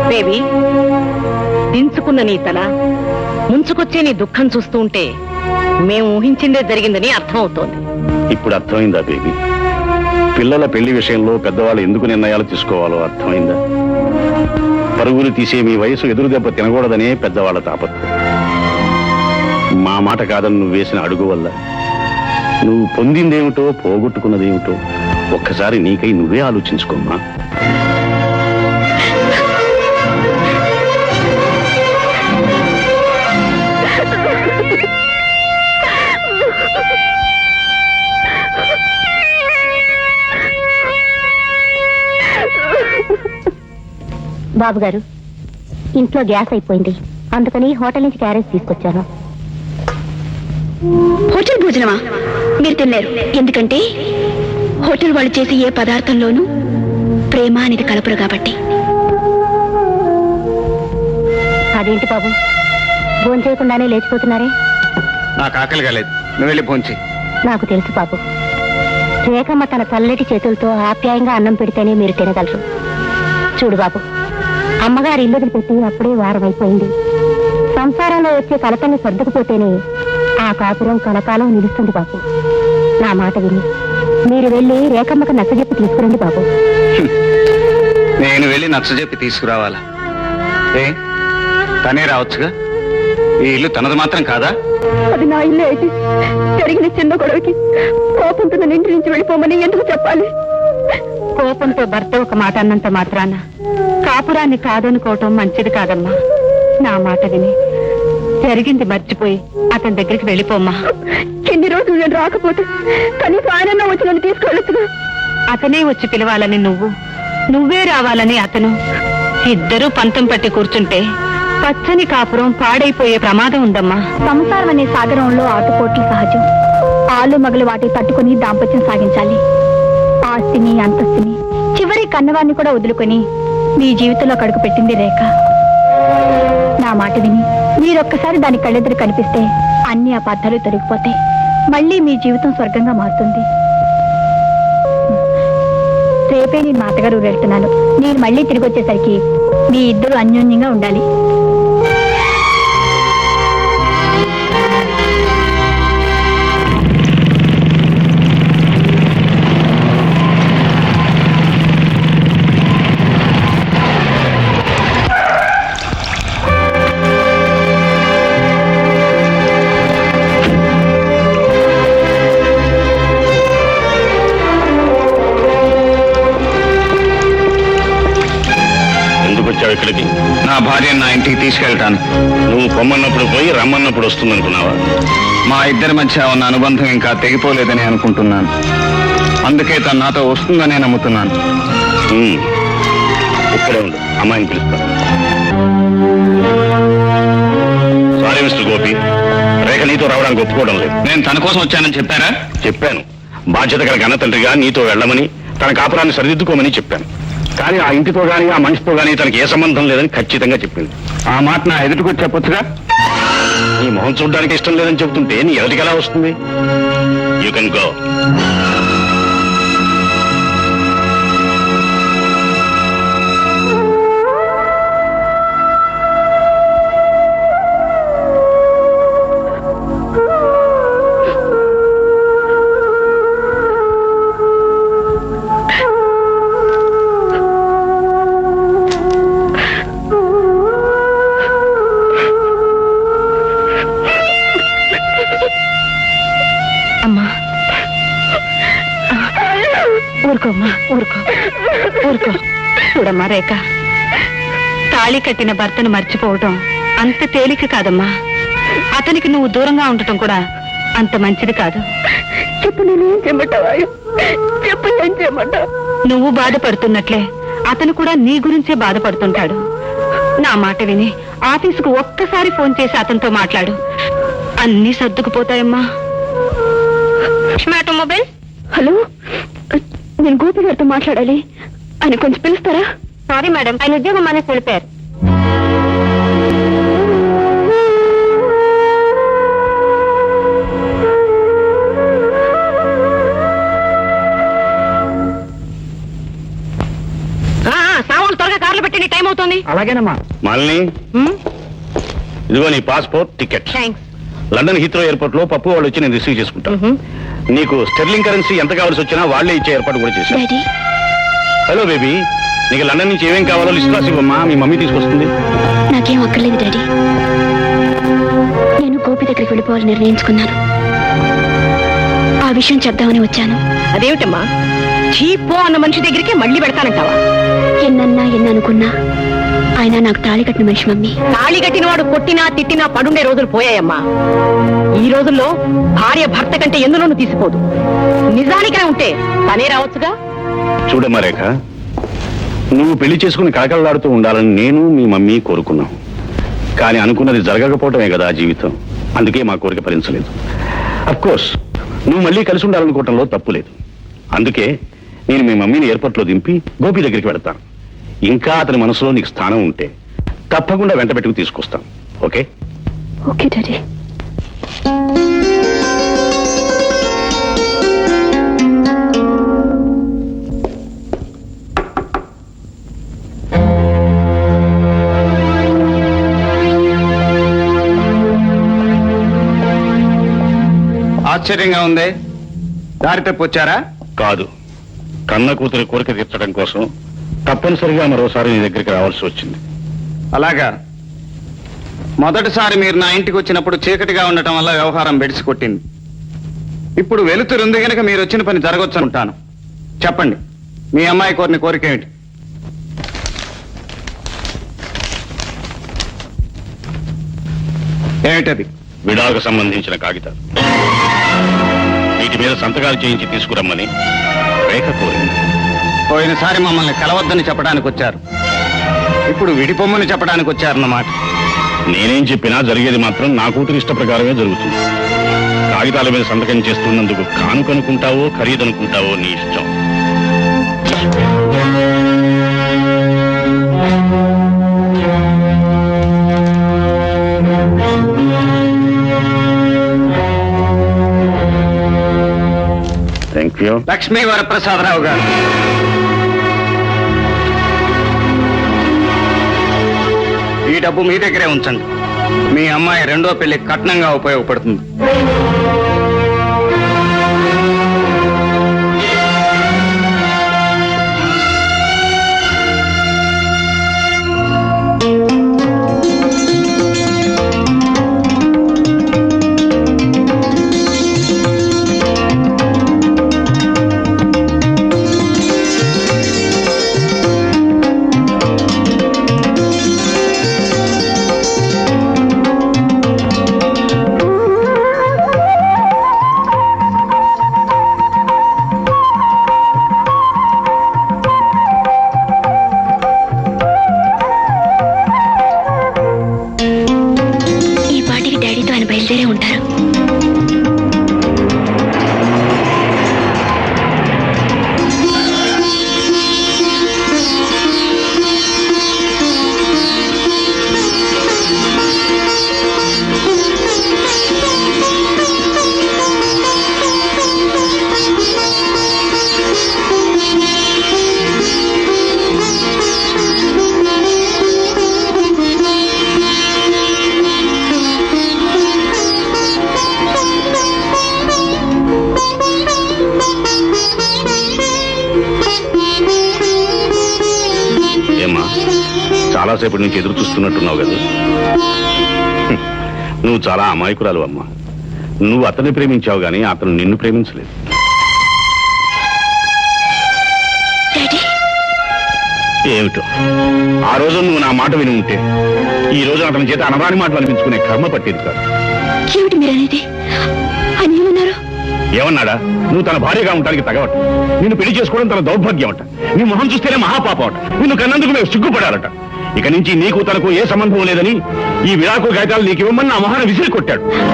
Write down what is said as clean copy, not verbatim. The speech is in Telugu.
దేవి, దించుకున్న నీ తల ముంచుకొచ్చే నీ దుఃఖం చూస్తూ ఉంటే మేము ఊహించిందే జరిగిందని అర్థమవుతోంది. ఇప్పుడు అర్థమైందా బేబీ? పిల్లల పెళ్లి విషయంలో పెద్దవాళ్ళు ఎందుకు నిర్ణయాలు తీసుకోవాలో అర్థమైందా? పరుగులు తీసే మీ వయసు ఎదురు దెబ్బ తినకూడదనే పెద్దవాళ్ళ తాపత్రయం. మా మాట కాదని నువ్వు వేసిన అడుగు వల్ల నువ్వు పొందిందేమిటో పోగొట్టుకున్నదేమిటో ఒక్కసారి నీకై నువ్వే ఆలోచించుకోమ్మా. బాబు గారు, ఇంట్లో గ్యాస్ అయిపోయింది, అందుకని హోటల్ నుంచి క్యారేజ్ తీసుకొచ్చాను. హోటల్ భోజనమా? మీరు తినలేరు. ఎందుకంటే హోటల్ వాళ్ళు చేసే ఏ పదార్థంలోనూ ప్రేమ అనేది కలపరు కాబట్టి. అదేంటి బాబు, భోజనం చేయకుండానే లేచిపోతున్నారే? నాకు ఆకలి కాలేదు, నువ్వు వెళ్ళి భోంచి. నాకు తెలుసు బాబు, రేఖమ్మ తన చల్లటి చేతులతో ఆప్యాయంగా అన్నం పెడితేనే మీరు తినగలరు. చూడు బాబు, అమ్మగారి ఇల్లు పెట్టి అప్పుడే వారం అయిపోయింది. సంసారంలో వచ్చే కలతల్ని సర్దుకుపోతేనే ఆ కాపురం కలకాలం నిలుస్తుంది బాబు. నా మాట విని మీరు వెళ్ళి రేఖమ్మకు నచ్చజెప్పి తీసుకురండి బాబు. నేను వెళ్ళి నచ్చజెప్పి తీసుకురావాలా? ఏ తనే రావచ్చుగా, ఈ ఇల్లు తనది మాత్రం కాదా? అది నా ఇల్లు అయితే జరిగిన చిన్న గొడవకి కోపంతో నన్ను ఇంటి నుంచి వెళ్ళిపోమని ఎందుకు చెప్పాలి? కోపంతో భర్త ఒక మాట అన్నంత మాత్రాన కాపురాన్ని కాదనుకోవటం మంచిది కాదమ్మా. నా మాట విని జరిగింది మర్చిపోయి అతని దగ్గరికి వెళ్ళిపోమ్మా. ఎన్ని రోజులు నేను రాకపోతే కనీసం ఆయన వచ్చి నన్ను తీసుకెళ్ళొచ్చుగా. అతనే వచ్చి పిలవాలని నువ్వే రావాలని అతను, ఇద్దరూ పంతం పట్టి కూర్చుంటే పచ్చని కాపురం పాడైపోయే ప్రమాదం ఉందమ్మా. సంసారం అనే సాగరంలో ఆటుపోట్లు సహజం. ఆలు మగలు వాటి తట్టుకుని దాంపత్యం సాగించాలి. ఆస్తిని అంతస్తుని చివరి కన్నవాన్ని కూడా వదులుకొని మీ జీవితంలో కడుగు పెట్టింది రేఖ. నా మాట విని మీరొక్కసారి దాని కళ్ళెదురు కనిపిస్తే అన్ని అపార్థాలు తొలగిపోతాయి. మళ్ళీ మీ జీవితం స్వర్గంగా మారుతుంది. రేపే నేను మా అత్తగారు వెళ్తున్నాను. నేను మళ్ళీ తిరిగి వచ్చేసరికి మీ ఇద్దరు అన్యోన్యంగా ఉండాలి. ఇక్కడికి నా భార్యను నా ఇంటికి తీసుకెళ్తాను. నువ్వు పొమ్మన్నప్పుడు పోయి రమ్మన్నప్పుడు వస్తుందనుకున్నావా? మా ఇద్దరి మధ్య ఉన్న అనుబంధం ఇంకా తెగిపోలేదని అనుకుంటున్నాను. అందుకే తను నాతో వస్తుందనే నమ్ముతున్నాను. ఇక్కడే ఉండు, అమ్మాయిని పిలుస్తాను. సారీ మిస్టర్ గోపి, రేఖ నీతో రావడానికి ఒప్పుకోవడం లేదు. నేను తన కోసం వచ్చానని చెప్పారా? చెప్పాను. బాధ్యత గల కన్న తండ్రిగా నీతో వెళ్ళమని, తన కాపురాన్ని సరిదిద్దుకోమని చెప్పాను. కానీ ఆ ఇంటితో గానీ ఆ మనిషితో గానీ తనకి ఏ సంబంధం లేదని ఖచ్చితంగా చెప్పింది. ఆ మాట నా ఎదుటికొచ్చి చెప్పొచ్చుగా. నీ మొహం చూడడానికి ఇష్టం లేదని చెబుతుంటే నీ ఎదుటికి ఎలా వస్తుంది? You can go. ఊరుకోమ్మా, ఊరుకో. చూడమ్మా రేఖ, తాళి కట్టిన భర్తను మర్చిపోవటం అంత తేలిక కాదమ్మా. అతనికి నువ్వు దూరంగా ఉండటం కూడా అంత మంచిది కాదు. చెప్పు, నేనేం చేయమంటావా? చెప్పు, ఏం చేయమంటావు? నువ్వు బాధపడుతున్నట్లే అతను కూడా నీ గురించే బాధపడుతుంటాడు. నా మాట విని ఆఫీసుకు ఒక్కసారి ఫోన్ చేసి అతనితో మాట్లాడు. అన్నీ సర్దుకుపోతాయమ్మా. ఆటోమొబైల్. హలో, నేను గోపి గారితో మాట్లాడాలి. ఆయన కొంచెం పిలుస్తారా? సారీ మేడం, ఆయన ఉద్యోగం మానేసి వెళ్ళిపోయారు. సామాన్లు త్వరగా కార్లో పెట్టండి, టైం అవుతుంది. అలాగేనమ్మా. మాలిని, ఇదిగో నీ passport, ticket. Thanks. London Heathrow airport లో పప్పు వాళ్ళు వచ్చి నేను రిసీవ్ చేసుకుంటాను. నీకు స్టెర్లింగ్ కరెన్సీ ఎంత కావాల్సి వచ్చినా వాళ్లే ఇచ్చే ఏర్పాటు కూడా చేశాను. డాడీ, హలో బేబీ, నీకు లండన్ నుంచి ఏమేం కావాలో లిస్ట్ రాసి ఇవ్వమ్మా, మీ మమ్మీ తీసుకొస్తుంది. నాకేం అక్కర్లేదు డాడీ. నేను గోపి దగ్గరికి వెళ్ళిపోవాలని నిర్ణయించుకున్నాను. ఆ విషయం చెప్దామని వచ్చాను. అదేమిటమ్మా, చీపో అన్న మనిషి దగ్గరికి మళ్ళీ పెడతానంటావా? ఎన్ననుకున్నా ఆయన నాకు తాళి కట్టిన మనిషి మమ్మీ. తాళి కట్టిన వాడు కొట్టినా తిట్టినా పడుండే రోజులు పోయాయమ్మా. ఈ రోజుల్లో భార్య భర్త కంటే ఎందులోనూ తీసిపోదు. నిజానికనే ఉంటే తనే రావచ్చుగా. చూడమ్మా రేఖ, నువ్వు పెళ్లి చేసుకుని కళకళలాడుతూ ఉండాలని నేను మీ మమ్మీ కోరుకున్నాం. కానీ అనుకున్నది జరగకపోవటమే కదా జీవితం. అందుకే మా కోరిక ఫలించలేదు. కోర్స్ నువ్వు మళ్ళీ కలిసి ఉండాలనుకోవటంలో తప్పు లేదు. అందుకే నేను మీ మమ్మీని ఎయిర్పోర్ట్ లో దింపి గోపి దగ్గరికి వెళ్తాను. ఇంకా అతని మనసులో నీకు స్థానం ఉంటే తప్పకుండా వెంట పెట్టుకు తీసుకొస్తాను. ఓకే? Okay daddy. ఆశ్చర్యంగా ఉంది. దారి తప్పొచ్చారా? కాదు, కన్న కూతురి కోరిక తీర్చడం కోసం తప్పనిసరిగా మరోసారి నీ దగ్గరికి రావాల్సి వచ్చింది. అలాగా. మొదటిసారి మీరు నా ఇంటికి వచ్చినప్పుడు చీకటిగా ఉండటం వల్ల వ్యవహారం బెడిసి కొట్టింది. ఇప్పుడు వెలుతురుంది గనక మీరు వచ్చిన పని జరగొచ్చు అనుకుంటాను. చెప్పండి, మీ అమ్మాయి కోరిన కోరిక ఏమిటి? ఏమిటది? విడాకు సంబంధించిన కాగితాలు. వీటి మీద సంతకాలు చేయించి తీసుకురమ్మని రేఖ కోరింది. పోయినసారి మమ్మల్ని కలవద్దని చెప్పడానికి వచ్చారు, ఇప్పుడు విడిపొమ్మని చెప్పడానికి వచ్చారన్నమాట. నేనేం చెప్పినా జరిగేది మాత్రం నా కూతురు ఇష్ట ప్రకారమే జరుగుతుంది. కాగితాల మీద సంతకం చేస్తున్నందుకు కానుకనుకుంటావో ఖరీదనుకుంటావో నీ ఇష్టం. Thank you. లక్ష్మీ వరప్రసాదరావు గారు, ఈ డబ్బు మీ దగ్గరే ఉంచండి. మీ అమ్మాయి రెండో పెళ్లి కట్నంగా ఉపయోగపడుతుంది. ఈ పాటికి డాడీతో ఆయన బయలుదేరే ఉంటారు. ఏమ్మా, చాలాసేపటి నుంచి ఎదురు చూస్తున్నట్టున్నావు కదా. నువ్వు చాలా అమాయకురాలు అమ్మా. నువ్వు అతన్ని ప్రేమించావు గానీ అతను నిన్ను ప్రేమించలేదు. డాడీ, ఏమిటో ఆ రోజు నువ్వు నా మాట విని ఉంటే ఈ రోజు అతని చేత అనరాని మాటలు అనిపించుకునే కర్మ పట్టేది కాదు. ఏమిటి మీరు అనేది? ఆయన ఏమన్నారు? ఏమన్నాడా? నువ్వు తన భార్యగా ఉండడానికి తగవట, నిన్ను పెళ్లి చేసుకోవడం తన దౌర్భాగ్యం అట, నీ మొహం చూస్తేనే మహాపాపం అట, నిన్ను కన్నందుకు మేము సిగ్గుపడాలట. ఇక నుంచి నీకు తనకు ఏ సంబంధం లేదని ఈ విడాకు కాగితాలు నీకు ఇవ్వమని నా మొహాన్ని విసిరి కొట్టాడు.